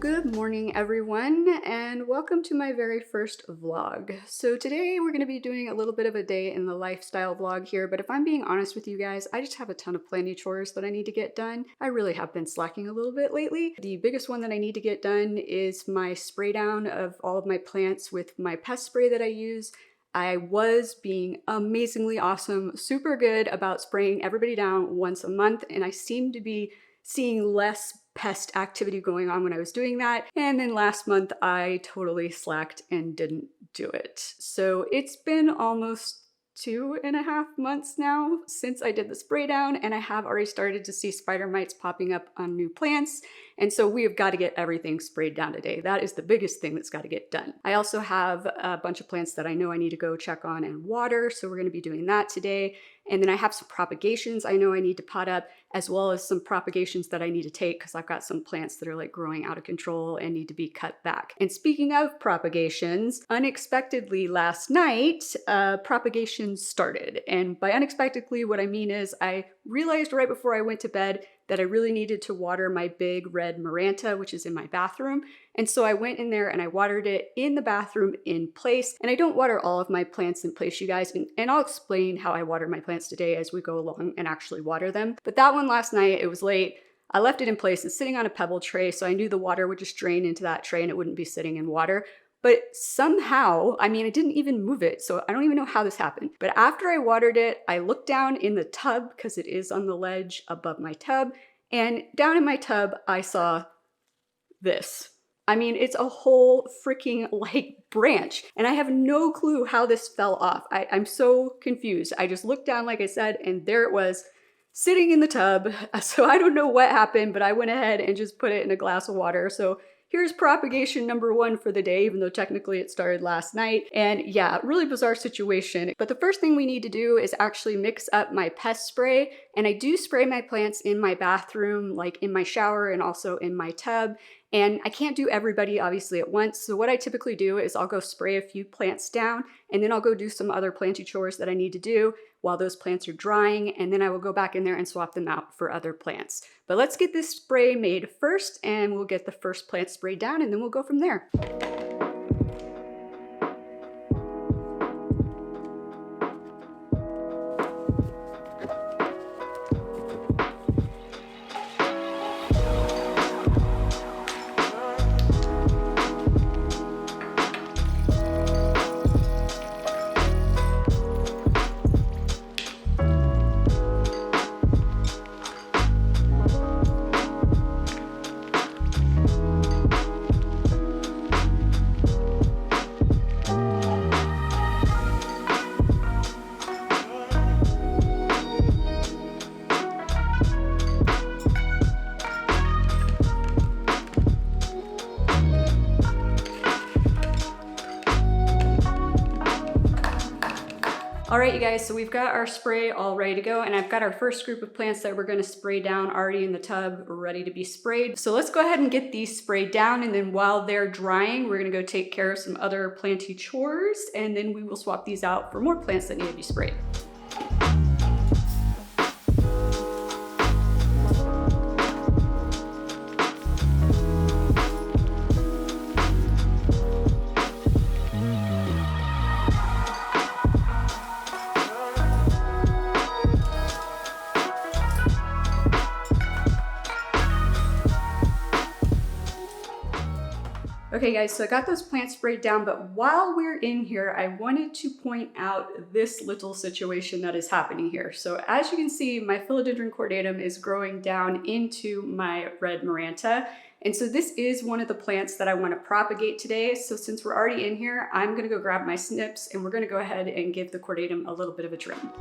Good morning everyone, and welcome to my very first vlog. So today we're going to be doing a little bit of a day in the lifestyle vlog here, but if I'm being honest with you guys, I just have a ton of planty chores that I need to get done. I really have been slacking a little bit lately. The biggest one that I need to get done is my spray down of all of my plants with my pest spray that I use. I was being amazingly awesome, super good about spraying everybody down once a month, and I seem to be seeing less pest activity going on when I was doing that. And then last month I totally slacked and didn't do it. So it's been almost 2.5 months now since I did the spray down, and I have already started to see spider mites popping up on new plants. And so we have got to get everything sprayed down today. That is the biggest thing that's got to get done. I also have a bunch of plants that I know I need to go check on and water, so we're going to be doing that today. And then I have some propagations I know I need to pot up, as well as some propagations that I need to take because I've got some plants that are like growing out of control and need to be cut back. And speaking of propagations, unexpectedly last night, propagations started. And by unexpectedly, what I mean is I realized right before I went to bed that I really needed to water my big red maranta, which is in my bathroom. And so I went in there and I watered it in the bathroom in place. And I don't water all of my plants in place, you guys. And I'll explain how I water my plants today as we go along and actually water them. But that one last night, it was late. I left it in place. It's sitting on a pebble tray, so I knew the water would just drain into that tray and it wouldn't be sitting in water. But somehow, I didn't even move it, so I don't even know how this happened. But after I watered it, I looked down in the tub because it is on the ledge above my tub. And down in my tub, I saw this. It's a whole freaking branch, and I have no clue how this fell off. I'm so confused. I just looked down, like I said, and there it was sitting in the tub. So I don't know what happened, but I went ahead and just put it in a glass of water. So here's propagation number 1 for the day, even though technically it started last night. And yeah, really bizarre situation. But the first thing we need to do is actually mix up my pest spray. And I do spray my plants in my bathroom, like in my shower and also in my tub. And I can't do everybody obviously at once. So what I typically do is I'll go spray a few plants down, and then I'll go do some other planty chores that I need to do while those plants are drying. And then I will go back in there and swap them out for other plants. But let's get this spray made first, and we'll get the first plant sprayed down, and then we'll go from there. All right, you guys, so we've got our spray all ready to go, and I've got our first group of plants that we're gonna spray down already in the tub, ready to be sprayed. So let's go ahead and get these sprayed down, and then while they're drying, we're gonna go take care of some other planty chores, and then we will swap these out for more plants that need to be sprayed. Okay guys, so I got those plants sprayed down, but while we're in here, I wanted to point out this little situation that is happening here. So as you can see, my Philodendron cordatum is growing down into my red maranta. And so this is one of the plants that I want to propagate today. So since we're already in here, I'm gonna go grab my snips and we're gonna go ahead and give the cordatum a little bit of a trim.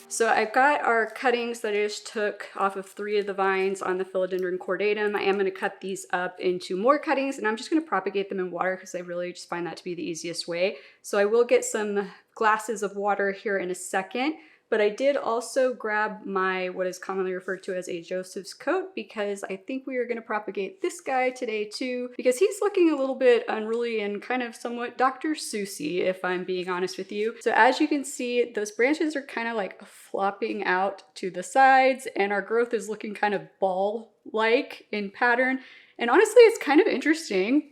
So I've got our cuttings that I just took off of 3 of the vines on the Philodendron cordatum. I am going to cut these up into more cuttings, and I'm just going to propagate them in water because I really just find that to be the easiest way. So I will get some glasses of water here in a second. But I did also grab my, what is commonly referred to as a Joseph's coat, because I think we are going to propagate this guy today too, because he's looking a little bit unruly and kind of somewhat Dr. Seussy, if I'm being honest with you. So as you can see, those branches are kind of like flopping out to the sides, and our growth is looking kind of ball-like in pattern. And honestly, it's kind of interesting.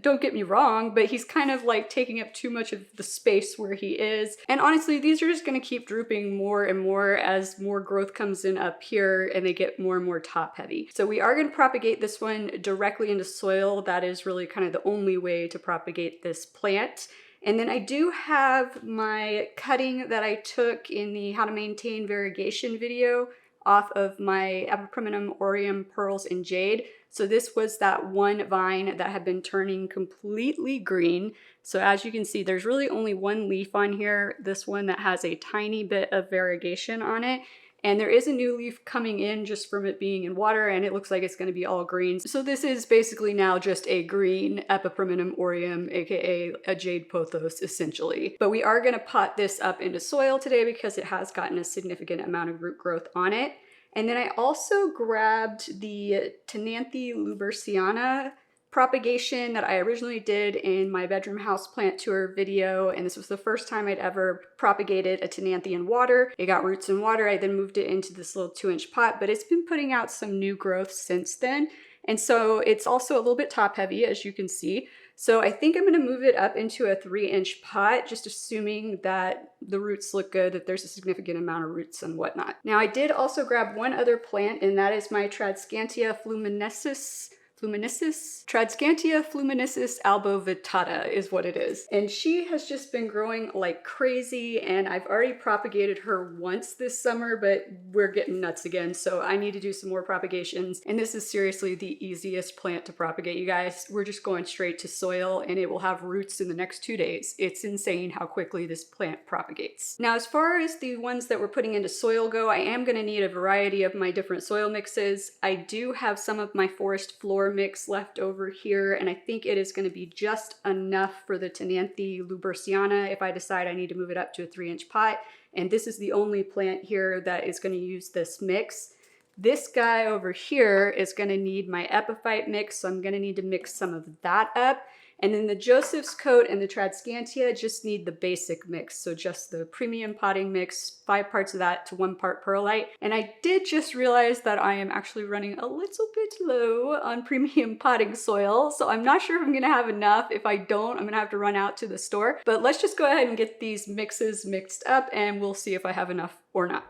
Don't get me wrong, but he's kind of like taking up too much of the space where he is. And honestly, these are just going to keep drooping more and more as more growth comes in up here and they get more and more top heavy. So we are going to propagate this one directly into soil. That is really kind of the only way to propagate this plant. And then I do have my cutting that I took in the how to maintain variegation video off of my Epipremnum, aureum, Pearls and Jade. So this was that one vine that had been turning completely green. So as you can see, there's really only one leaf on here, this one that has a tiny bit of variegation on it. And there is a new leaf coming in just from it being in water, and it looks like it's going to be all green. So this is basically now just a green Epipremnum aureum, aka a jade pothos, essentially. But we are going to pot this up into soil today because it has gotten a significant amount of root growth on it. And then I also grabbed the Ctenanthe lubbersiana propagation that I originally did in my bedroom houseplant tour video, and this was the first time I'd ever propagated a Ctenanthe in water. It got roots in water. I then moved it into this little 2-inch pot, but it's been putting out some new growth since then. And so it's also a little bit top heavy, as you can see. So I think I'm going to move it up into a 3-inch pot, just assuming that the roots look good, that there's a significant amount of roots and whatnot. Now I did also grab one other plant, and that is my Tradescantia fluminescens. Tradescantia fluminescens albovitata is what it is. And she has just been growing like crazy, and I've already propagated her once this summer, but we're getting nuts again, so I need to do some more propagations. And this is seriously the easiest plant to propagate, you guys. We're just going straight to soil, and it will have roots in the next 2 days. It's insane how quickly this plant propagates. Now, as far as the ones that we're putting into soil go, I am going to need a variety of my different soil mixes. I do have some of my forest floor mix left over here, and I think it is going to be just enough for the Ctenanthe lubbersiana if I decide I need to move it up to a 3-inch pot. And this is the only plant here that is going to use this mix. This guy over here is going to need my epiphyte mix, so I'm going to need to mix some of that up. And then the Joseph's coat and the Tradescantia just need the basic mix, so just the premium potting mix, 5 parts of that to 1 part perlite. And I did just realize that I am actually running a little bit low on premium potting soil, so I'm not sure if I'm gonna have enough. If I don't, I'm gonna have to run out to the store. But let's just go ahead and get these mixes mixed up, and we'll see if I have enough or not.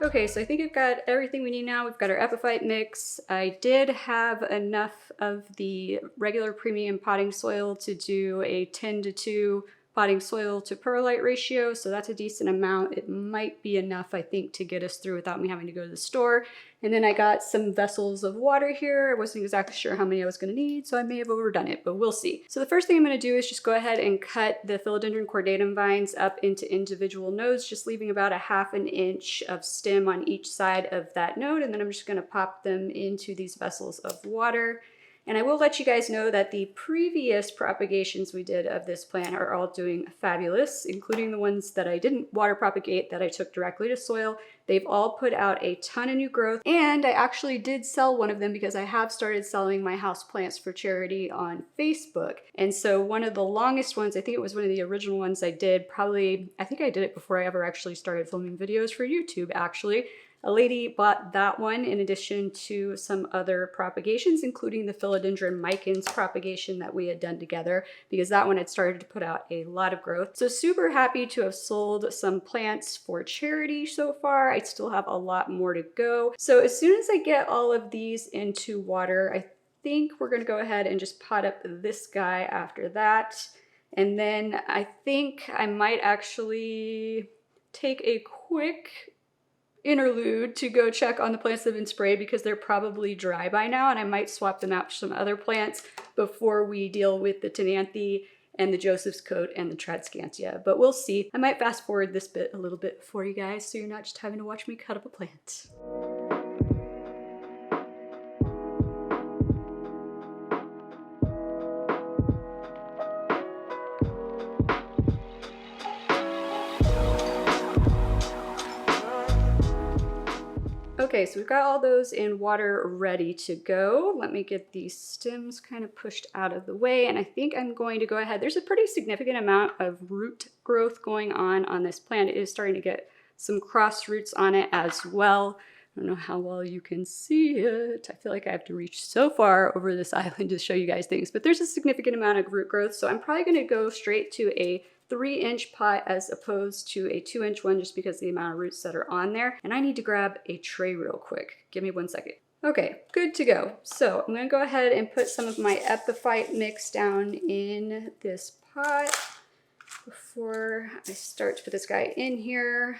Okay, so I think we've got everything we need now. We've got our epiphyte mix. I did have enough of the regular premium potting soil to do a 10:2 potting soil to perlite ratio, so that's a decent amount. It might be enough, I think, to get us through without me having to go to the store. And then I got some vessels of water here. I wasn't exactly sure how many I was going to need, so I may have overdone it, but we'll see. So the first thing I'm going to do is just go ahead and cut the philodendron cordatum vines up into individual nodes, just leaving about a 1/2 inch of stem on each side of that node, and then I'm just going to pop them into these vessels of water. And I will let you guys know that the previous propagations we did of this plant are all doing fabulous, including the ones that I didn't water propagate that I took directly to soil. They've all put out a ton of new growth, and I actually did sell one of them because I have started selling my houseplants for charity on Facebook. And so one of the longest ones, I think it was one of the original ones I did, I think I did it before I ever actually started filming videos for YouTube, actually. A lady bought that one in addition to some other propagations, including the philodendron micans propagation that we had done together, because that one had started to put out a lot of growth. So super happy to have sold some plants for charity so far. I still have a lot more to go. So as soon as I get all of these into water, I think we're gonna go ahead and just pot up this guy after that. And then I think I might actually take a quick interlude to go check on the plants that have been sprayed because they're probably dry by now, and I might swap them out for some other plants before we deal with the Ctenanthe and the Joseph's coat and the Tradescantia, but we'll see. I might fast forward this bit a little bit for you guys so you're not just having to watch me cut up a plant. Okay, so we've got all those in water ready to go. Let me get these stems kind of pushed out of the way, and I think I'm going to go ahead. There's a pretty significant amount of root growth going on this plant. It is starting to get some cross roots on it as well. I don't know how well you can see it. I feel like I have to reach so far over this island to show you guys things, but there's a significant amount of root growth, so I'm probably going to go straight to a 3-inch pot as opposed to a 2-inch one just because of the amount of roots that are on there. And I need to grab a tray real quick. Give me 1 second. Okay, good to go. So I'm gonna go ahead and put some of my epiphyte mix down in this pot before I start to put this guy in here.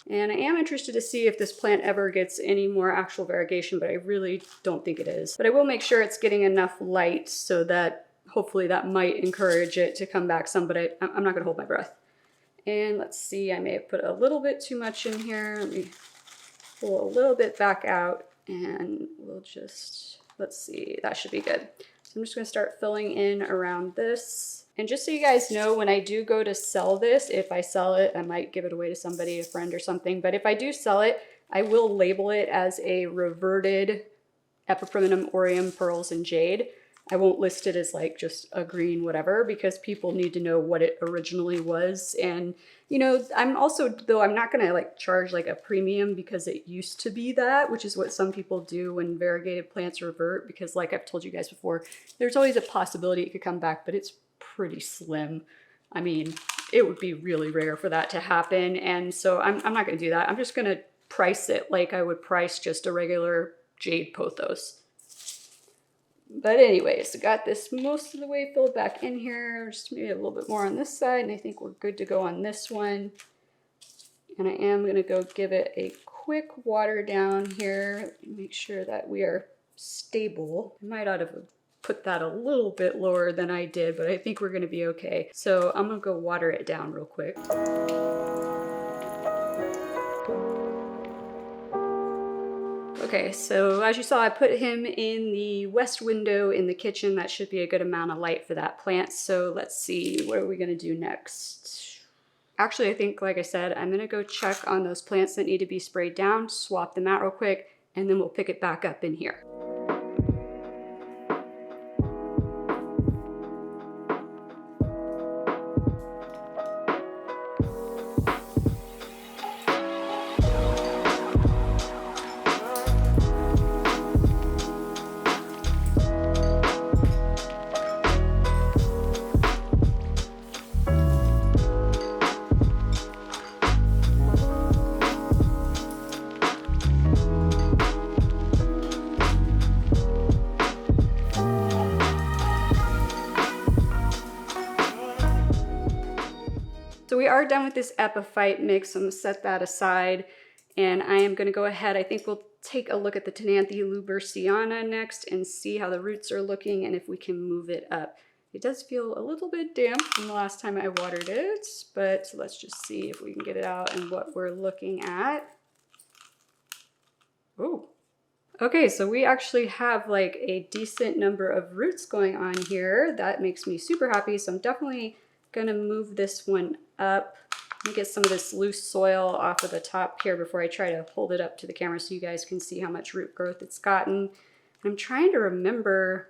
And I am interested to see if this plant ever gets any more actual variegation, but I really don't think it is. But I will make sure it's getting enough light so that hopefully that might encourage it to come back some, but I'm not gonna hold my breath. And let's see, I may have put a little bit too much in here. Let me pull a little bit back out and we'll just, let's see, that should be good. So I'm just gonna start filling in around this. And just so you guys know, when I do go to sell this, if I sell it, I might give it away to somebody, a friend or something, but if I do sell it, I will label it as a reverted Epipremnum, aureum, pearls, and jade. I won't list it as like just a green whatever because people need to know what it originally was. And you know, I'm also, though I'm not gonna like charge like a premium because it used to be that, which is what some people do when variegated plants revert, because like I've told you guys before, there's always a possibility it could come back, but it's pretty slim. I mean, it would be really rare for that to happen. And so I'm not gonna do that. I'm just gonna price it like I would price just a regular jade pothos. But anyways, I got this most of the way filled back in here, just maybe a little bit more on this side, and I think we're good to go on this one. And I am gonna go give it a quick water down here, make sure that we are stable. I might ought to put that a little bit lower than I did, but I think we're gonna be okay. So I'm gonna go water it down real quick. Okay, so as you saw, I put him in the west window in the kitchen. That should be a good amount of light for that plant. So let's see, what are we gonna do next? Actually, I think, like I said, I'm gonna go check on those plants that need to be sprayed down, swap them out real quick, and then we'll pick it back up in here. So we are done with this epiphyte mix. I'm gonna set that aside and I am gonna go ahead. I think we'll take a look at the Ctenanthe lubbersiana next and see how the roots are looking and if we can move it up. It does feel a little bit damp from the last time I watered it, but let's just see if we can get it out and what we're looking at. Oh, okay, so we actually have like a decent number of roots going on here. That makes me super happy. So I'm definitely gonna move this one up. Let me get some of this loose soil off of the top here before I try to hold it up to the camera so you guys can see how much root growth it's gotten. I'm trying to remember,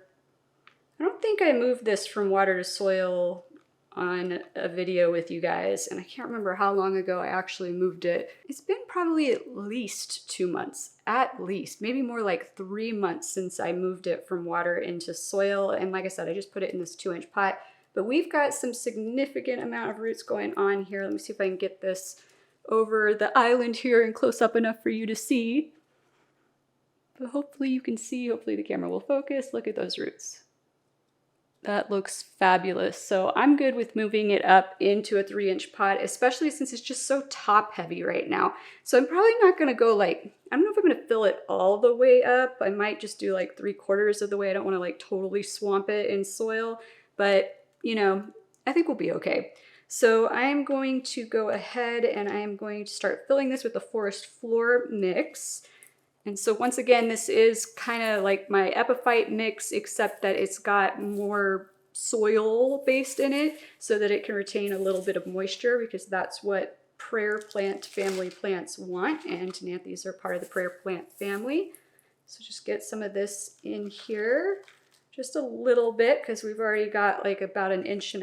I don't think I moved this from water to soil on a video with you guys, and I can't remember how long ago I actually moved it. It's been probably at least 2 months, at least, maybe more like 3 months since I moved it from water into soil. And like I said, I just put it in this 2-inch pot. But we've got some significant amount of roots going on here. Let me see if I can get this over the island here and close up enough for you to see. But hopefully you can see, hopefully the camera will focus. Look at those roots. That looks fabulous. So I'm good with moving it up into a 3-inch pot, especially since it's just so top heavy right now. So I'm probably not gonna go like, I don't know if I'm gonna fill it all the way up. I might just do like 3/4 of the way. I don't wanna like totally swamp it in soil, but you know, I think we'll be okay. So I'm going to go ahead and I am going to start filling this with the forest floor mix. And so once again, this is kind of like my epiphyte mix, except that it's got more soil based in it so that it can retain a little bit of moisture, because that's what prayer plant family plants want. And Ctenanthes are part of the prayer plant family. So just get some of this in here, just a little bit, because we've already got like about 1.5 inches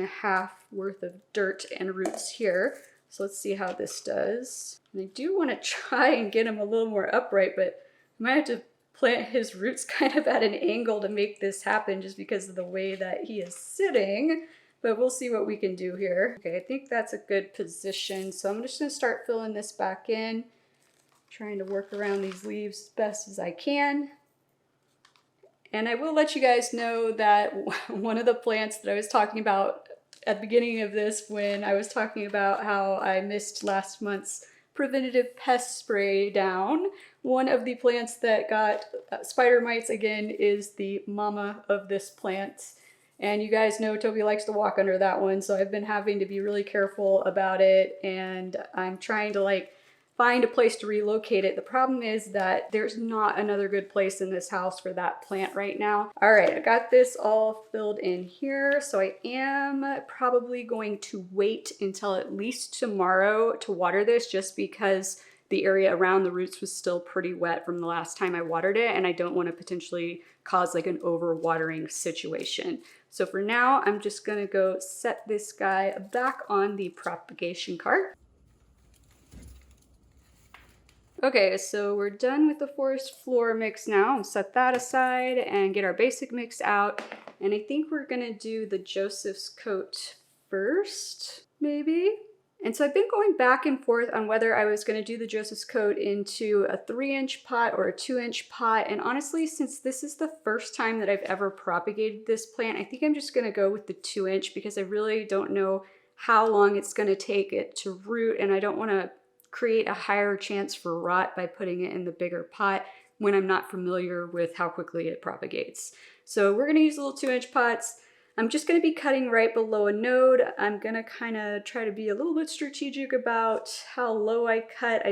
worth of dirt and roots here. So let's see how this does. And I do want to try and get him a little more upright, but I might have to plant his roots kind of at an angle to make this happen just because of the way that he is sitting, but we'll see what we can do here. Okay, I think that's a good position. So I'm just gonna start filling this back in, trying to work around these leaves as best as I can. And I will let you guys know that one of the plants that I was talking about at the beginning of this, when I was talking about how I missed last month's Preventive pest spray down, one of the plants that got spider mites again is the mama of this plant. And you guys know Toby likes to walk under that one, so I've been having to be really careful about it, and I'm trying to like find a place to relocate it. The problem is that there's not another good place in this house for that plant right now. All right, I got this all filled in here. So I am probably going to wait until at least tomorrow to water this, just because the area around the roots was still pretty wet from the last time I watered it, and I don't want to potentially cause like an overwatering situation. So for now, I'm just gonna go set this guy back on the propagation cart. Okay, so we're done with the forest floor mix now. I'll set that aside and get our basic mix out. And I think we're gonna do the Joseph's coat first, maybe? And so I've been going back and forth on whether I was gonna do the Joseph's coat into a 3-inch pot or a 2-inch pot. And honestly, since this is the first time that I've ever propagated this plant, I think I'm just gonna go with the 2-inch, because I really don't know how long it's gonna take it to root, and I don't wanna create a higher chance for rot by putting it in the bigger pot when I'm not familiar with how quickly it propagates. So we're gonna use little 2-inch pots. I'm just gonna be cutting right below a node. I'm gonna kind of try to be a little bit strategic about how low I cut.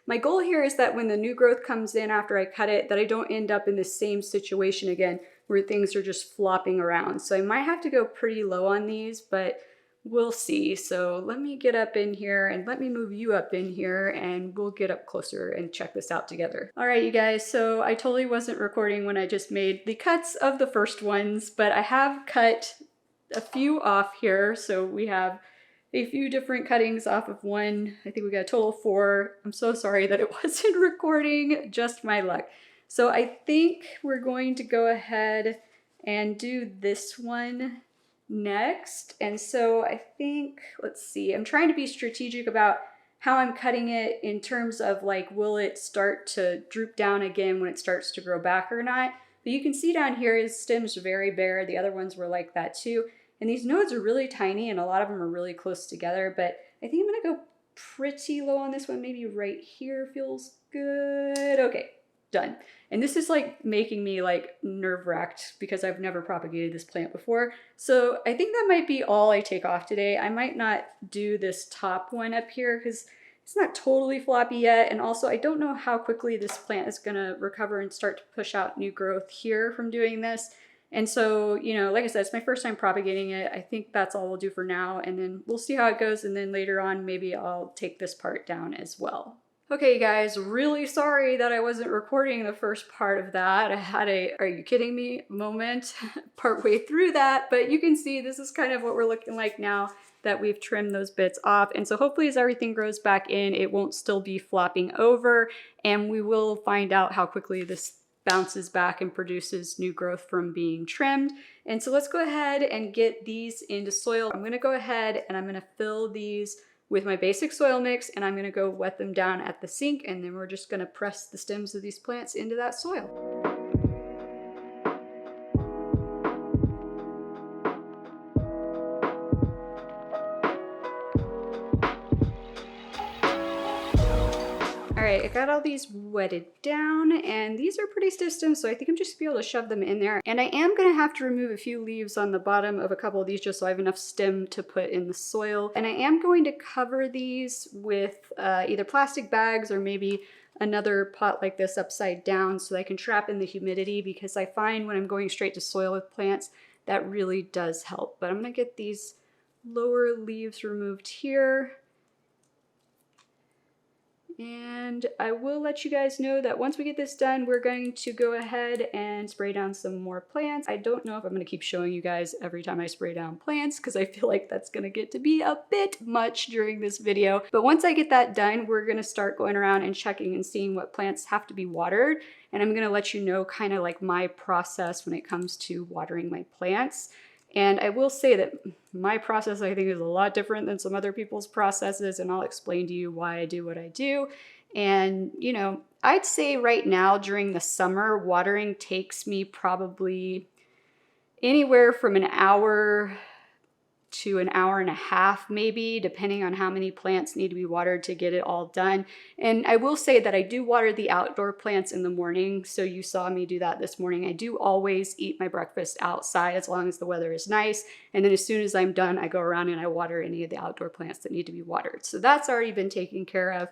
My goal here is that when the new growth comes in after I cut it, that I don't end up in the same situation again where things are just flopping around. So I might have to go pretty low on these, but we'll see. So let me get up in here and let me move you up in here, and we'll get up closer and check this out together. All right, you guys, so I totally wasn't recording when I just made the cuts of the first ones, but I have cut a few off here. So we have a few different cuttings off of one. I think we got a total of 4. I'm so sorry that it wasn't recording, just my luck. So I think we're going to go ahead and do this one next. And so I think, let's see, I'm trying to be strategic about how I'm cutting it in terms of like, will it start to droop down again when it starts to grow back or not? But you can see down here his stem's very bare. The other ones were like that too. And these nodes are really tiny, and a lot of them are really close together, but I think I'm gonna go pretty low on this one. Maybe right here feels good. Okay, done. And this is like making me like nerve-wracked because I've never propagated this plant before. So I think that might be all I take off today. I might not do this top one up here because it's not totally floppy yet. And also I don't know how quickly this plant is gonna recover and start to push out new growth here from doing this. And so, you know, like I said, it's my first time propagating it. I think that's all we'll do for now. And then we'll see how it goes. And then later on, maybe I'll take this part down as well. Okay, guys, really sorry that I wasn't recording the first part of that. I had a "are you kidding me" moment partway through that, but you can see this is kind of what we're looking like now that we've trimmed those bits off. And so hopefully as everything grows back in, it won't still be flopping over, and we will find out how quickly this bounces back and produces new growth from being trimmed. And so let's go ahead and get these into soil. I'm gonna go ahead and I'm gonna fill these with my basic soil mix, and I'm gonna go wet them down at the sink, and then we're just gonna press the stems of these plants into that soil. All right, I got all these wetted down, and these are pretty stiff stems, so I think I'm just gonna be able to shove them in there. And I am gonna have to remove a few leaves on the bottom of a couple of these just so I have enough stem to put in the soil. And I am going to cover these with either plastic bags or maybe another pot like this upside down so I can trap in the humidity, because I find when I'm going straight to soil with plants, that really does help. But I'm gonna get these lower leaves removed here. And I will let you guys know that once we get this done, we're going to go ahead and spray down some more plants. I don't know if I'm going to keep showing you guys every time I spray down plants, because I feel like that's going to get to be a bit much during this video. But once I get that done, we're going to start going around and checking and seeing what plants have to be watered. And I'm going to let you know kind of like my process when it comes to watering my plants. And I will say that my process, I think, is a lot different than some other people's processes, and I'll explain to you why I do what I do. And, you know, I'd say right now during the summer, watering takes me probably anywhere from an hour to an hour and a half, maybe, depending on how many plants need to be watered to get it all done. And I will say that I do water the outdoor plants in the morning. So you saw me do that this morning. I do always eat my breakfast outside as long as the weather is nice. And then as soon as I'm done, I go around and I water any of the outdoor plants that need to be watered. So that's already been taken care of.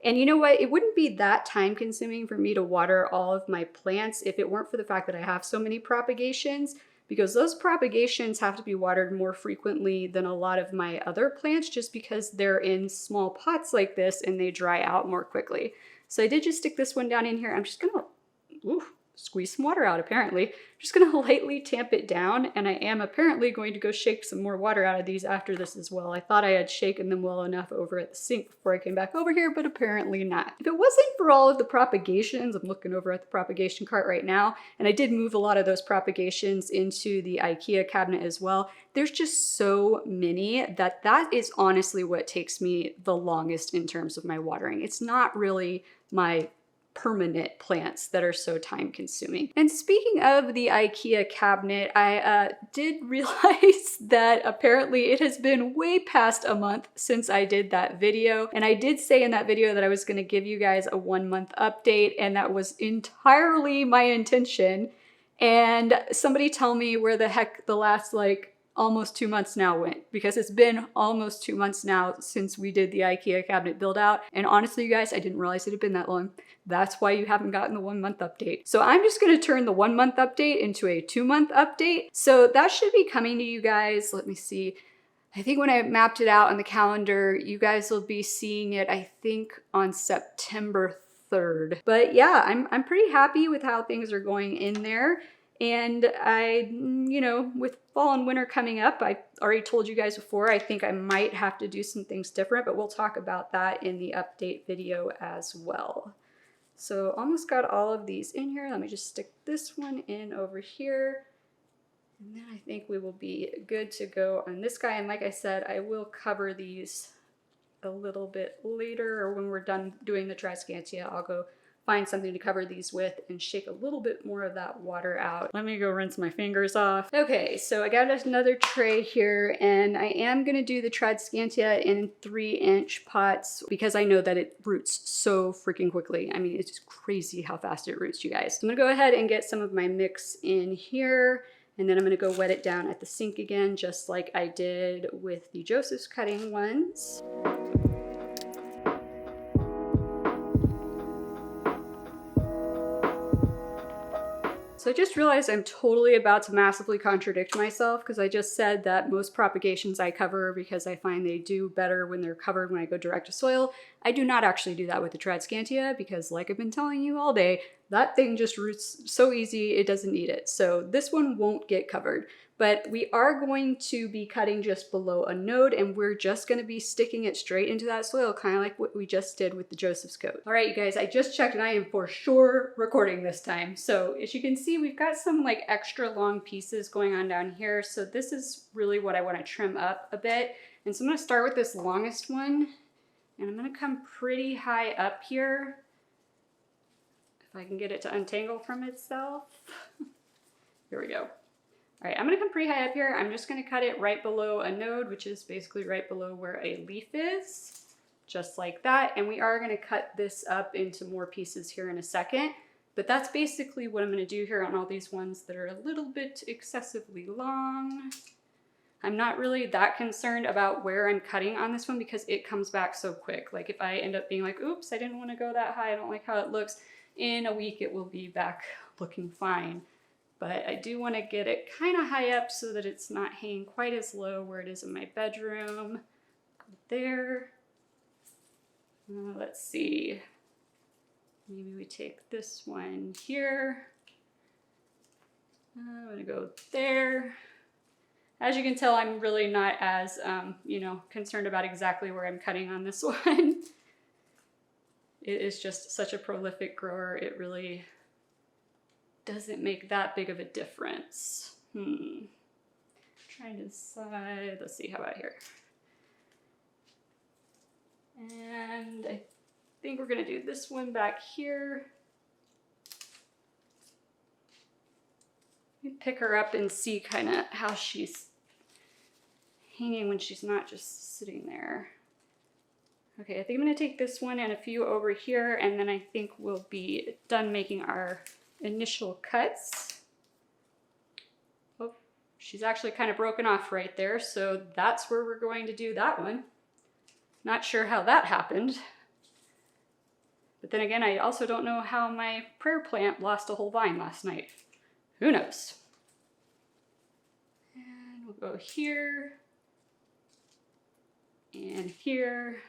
And you know what? It wouldn't be that time consuming for me to water all of my plants if it weren't for the fact that I have so many propagations, because those propagations have to be watered more frequently than a lot of my other plants just because they're in small pots like this and they dry out more quickly. So I did just stick this one down in here. I'm just gonna squeeze some water out apparently. I'm just gonna lightly tamp it down, and I am apparently going to go shake some more water out of these after this as well. I thought I had shaken them well enough over at the sink before I came back over here, but apparently not. If it wasn't for all of the propagations, I'm looking over at the propagation cart right now, and I did move a lot of those propagations into the IKEA cabinet as well. There's just so many that is honestly what takes me the longest in terms of my watering. It's not really my permanent plants that are so time consuming. And speaking of the IKEA cabinet, I did realize that apparently it has been way past a month since I did that video. And I did say in that video that I was going to give you guys a 1-month update, and that was entirely my intention. And somebody tell me where the heck the last almost 2 months now went, because it's been almost 2 months now since we did the IKEA cabinet build out. And honestly, you guys, I didn't realize it had been that long. That's why you haven't gotten the 1-month update. So I'm just gonna turn the 1-month update into a 2-month update. So that should be coming to you guys. Let me see. I think when I mapped it out on the calendar, you guys will be seeing it, I think, on September 3rd. But yeah, I'm pretty happy with how things are going in there. And I, you know, with fall and winter coming up, I already told you guys before, I think I might have to do some things different, but we'll talk about that in the update video as well. So almost got all of these in here. Let me just stick this one in over here. And then I think we will be good to go on this guy. And like I said, I will cover these a little bit later, or when we're done doing the Tradescantia, I'll go find something to cover these with and shake a little bit more of that water out. Let me go rinse my fingers off. Okay, so I got another tray here, and I am gonna do the Tradescantia in 3-inch pots because I know that it roots so freaking quickly. I mean, it's just crazy how fast it roots, you guys. So I'm gonna go ahead and get some of my mix in here, and then I'm gonna go wet it down at the sink again, just like I did with the Joseph's cutting ones. So I just realized I'm totally about to massively contradict myself, because I just said that most propagations I cover because I find they do better when they're covered when I go direct to soil. I do not actually do that with the Tradescantia because, like I've been telling you all day, that thing just roots so easy it doesn't need it. So this one won't get covered. But we are going to be cutting just below a node, and we're just going to be sticking it straight into that soil, kind of like what we just did with the Joseph's coat. All right, you guys, I just checked and I am for sure recording this time. So as you can see, we've got some extra long pieces going on down here. So this is really what I want to trim up a bit. And so I'm gonna start with this longest one, and I'm gonna come pretty high up here. If I can get it to untangle from itself. Here we go. All right, I'm gonna come pretty high up here. I'm just gonna cut it right below a node, which is basically right below where a leaf is, just like that. And we are gonna cut this up into more pieces here in a second. But that's basically what I'm gonna do here on all these ones that are a little bit excessively long. I'm not really that concerned about where I'm cutting on this one because it comes back so quick. Like if I end up being like, oops, I didn't want to go that high, I don't like how it looks, in a week it will be back looking fine. But I do want to get it kind of high up so that it's not hanging quite as low where it is in my bedroom. There. Let's see. Maybe we take this one here. I'm going to go there. As you can tell, I'm really not as, concerned about exactly where I'm cutting on this one. It is just such a prolific grower. It really doesn't make that big of a difference. Trying to decide, let's see, how about here? And I think we're gonna do this one back here. Let me pick her up and see kind of how she's hanging when she's not just sitting there. Okay, I think I'm gonna take this one and a few over here, and then I think we'll be done making our initial cuts. Oh, she's actually kind of broken off right there, so that's where we're going to do that one. Not sure how that happened. But then again, I also don't know how my prayer plant lost a whole vine last night. Who knows? And we'll go here and here.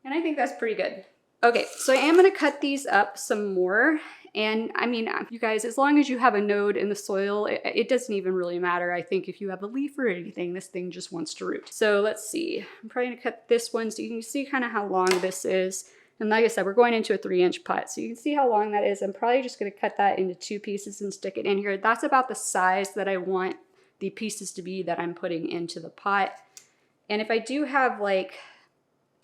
And I think that's pretty good. Okay, so I am gonna cut these up some more. And I mean, you guys, as long as you have a node in the soil, it doesn't even really matter. I think if you have a leaf or anything, this thing just wants to root. So let's see, I'm probably gonna cut this one so you can see kind of how long this is. And like I said, we're going into a 3-inch pot, so you can see how long that is. I'm probably just gonna cut that into 2 pieces and stick it in here. That's about the size that I want the pieces to be that I'm putting into the pot. And if I do have like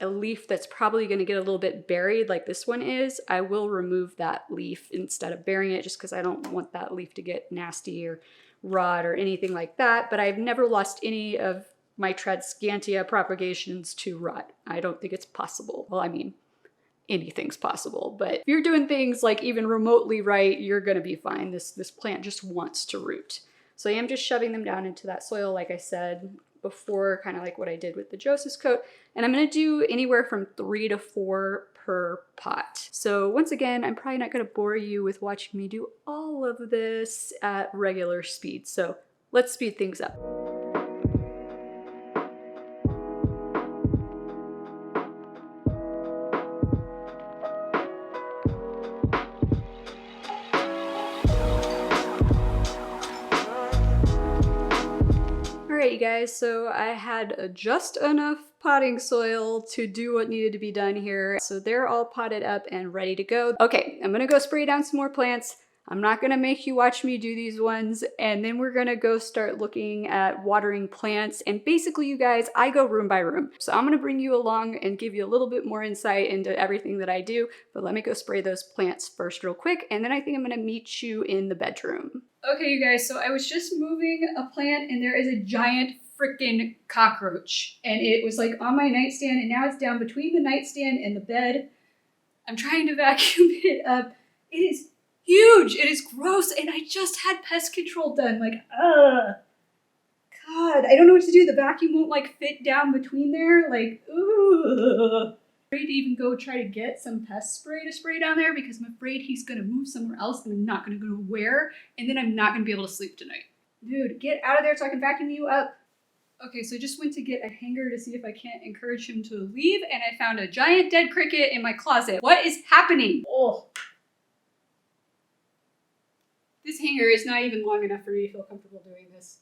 a leaf that's probably going to get a little bit buried like this one is, I will remove that leaf instead of burying it, just because I don't want that leaf to get nasty or rot or anything like that. But I've never lost any of my Tradescantia propagations to rot. I don't think it's possible. Well, I mean, anything's possible, but if you're doing things like even remotely right, you're going to be fine. This plant just wants to root. So I am just shoving them down into that soil, like I said before, kind of like what I did with the Joseph's coat. And I'm gonna do anywhere from 3 to 4 per pot. So once again, I'm probably not gonna bore you with watching me do all of this at regular speed. So let's speed things up. Alright you guys, so I had just enough potting soil to do what needed to be done here. So they're all potted up and ready to go. Okay, I'm gonna go spray down some more plants. I'm not gonna make you watch me do these ones, and then we're gonna go start looking at watering plants. And basically you guys, I go room by room. So I'm gonna bring you along and give you a little bit more insight into everything that I do, but let me go spray those plants first real quick, and then I think I'm gonna meet you in the bedroom. Okay, you guys, so I was just moving a plant and there is a giant freaking cockroach. And it was like on my nightstand and now it's down between the nightstand and the bed. I'm trying to vacuum it up. It is huge, it is gross, and I just had pest control done. Like, ugh. God, I don't know what to do. The vacuum won't like fit down between there. Like, ugh. I'm afraid to even go try to get some pest spray to spray down there because I'm afraid he's gonna move somewhere else and I'm not gonna go where, and then I'm not gonna be able to sleep tonight. Dude, get out of there so I can vacuum you up. Okay, so I just went to get a hanger to see if I can't encourage him to leave, and I found a giant dead cricket in my closet. What is happening? Oh. This hanger is not even long enough for me to feel comfortable doing this.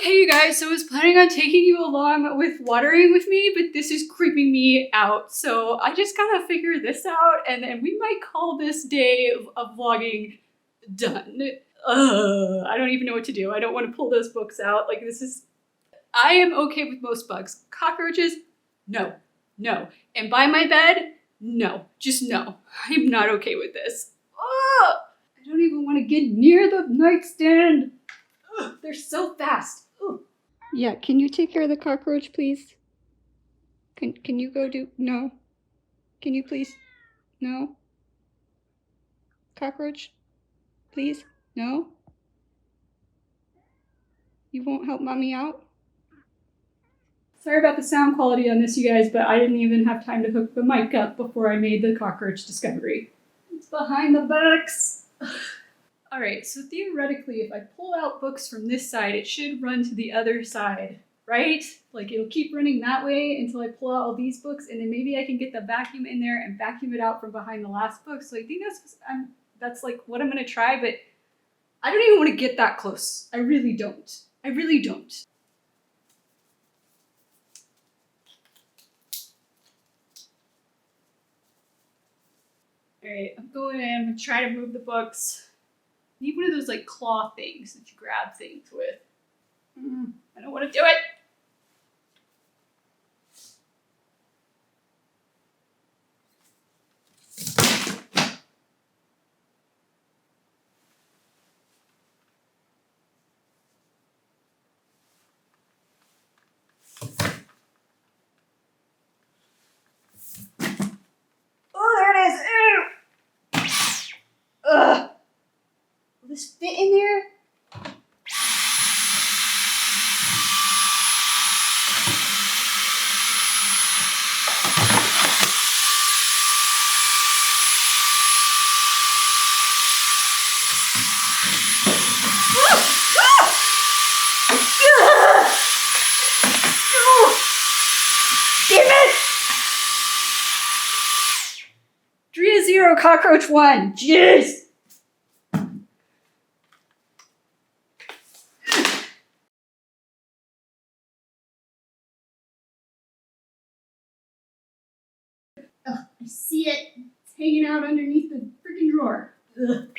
Okay, you guys, so I was planning on taking you along with watering with me, but this is creeping me out. So I just gotta figure this out, and then we might call this day of vlogging done. I don't even know what to do. I don't want to pull those books out. Like, this is... I am okay with most bugs. Cockroaches? No. No. And by my bed? No. Just no. I'm not okay with this. Oh, I don't even want to get near the nightstand. Ugh, they're so fast. Ugh. Yeah, can you take care of the cockroach, please? Can you go do... No. Can you please? No. Cockroach? Please? No? You won't help mommy out? Sorry about the sound quality on this, you guys, but I didn't even have time to hook the mic up before I made the cockroach discovery. It's behind the books. Alright, so theoretically, if I pull out books from this side, it should run to the other side, right? Like, it'll keep running that way until I pull out all these books, and then maybe I can get the vacuum in there and vacuum it out from behind the last book. So I think that's like what I'm gonna try, but I don't even want to get that close. I really don't. I really don't. Alright, I'm going in. I'm gonna try to move the books. I need one of those like claw things that you grab things with. I don't want to do it. Oh, there it is. Ew. Ugh. Will this fit in there? Damn it! 3-0, cockroach 1. Jeez! Ugh, I see it. It's hanging out underneath the freaking drawer. Ugh.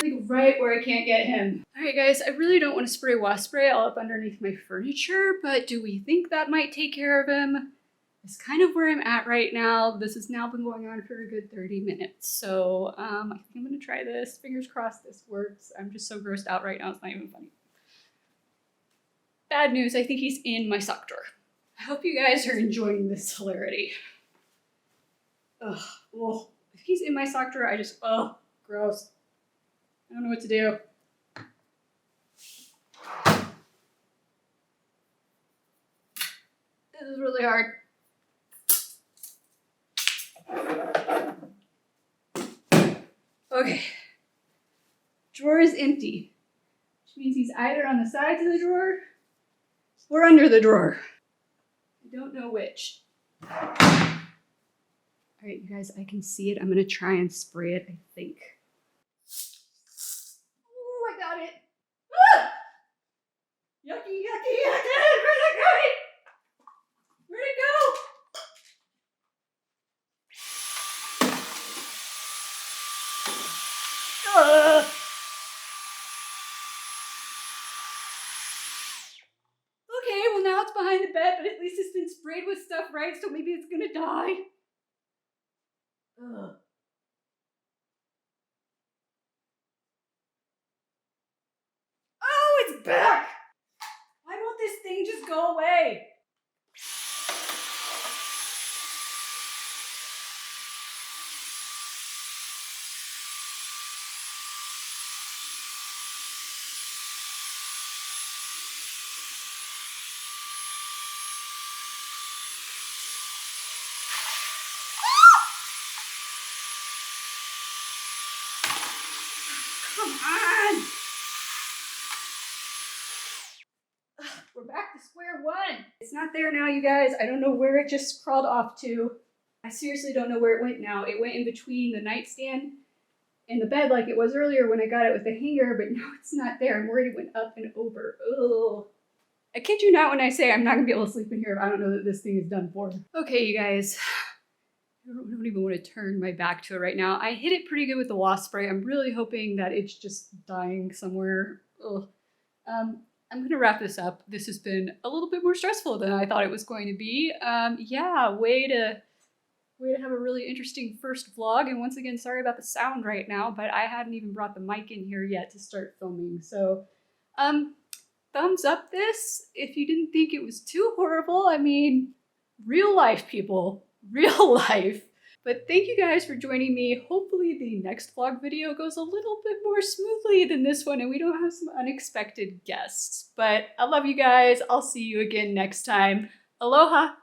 Like right where I can't get him. Alright guys, I really don't want to spray wasp spray all up underneath my furniture, but do we think that might take care of him? It's kind of where I'm at right now. This has now been going on for a good 30 minutes. So I think I'm gonna try this. Fingers crossed this works. I'm just so grossed out right now, it's not even funny. Bad news, I think he's in my sock drawer. I hope you guys are enjoying this hilarity. Ugh, well, if he's in my sock drawer, I just, ugh, gross. I don't know what to do. This is really hard. Okay. Drawer is empty, which means he's either on the sides of the drawer or under the drawer. I don't know which. All right, you guys, I can see it. I'm gonna try and spray it, I think. Oh, I got it. Ah! Yucky, yucky, yucky! Where'd it go? Where'd it go? Okay, well now it's behind the bed, but at least it's been sprayed with stuff, right? So maybe it's gonna die. Ugh. Oh, it's back! Why won't this thing just go away? Come on! We're back to square one. It's not there now, you guys. I don't know where it just crawled off to. I seriously don't know where it went now. It went in between the nightstand in the bed like it was earlier when I got it with the hanger, but now it's not there. I'm worried it went up and over. Ugh. I kid you not when I say I'm not gonna be able to sleep in here if I don't know that this thing is done for. Okay, you guys. I don't even want to turn my back to it right now. I hit it pretty good with the wasp spray. I'm really hoping that it's just dying somewhere. Ugh. I'm gonna wrap this up. This has been a little bit more stressful than I thought it was going to be. Yeah, way to have a really interesting first vlog. And once again, sorry about the sound right now, but I hadn't even brought the mic in here yet to start filming. So, thumbs up this if you didn't think it was too horrible. I mean, real life, people, real life. But thank you guys for joining me. Hopefully the next vlog video goes a little bit more smoothly than this one and we don't have some unexpected guests. But I love you guys. I'll see you again next time. Aloha!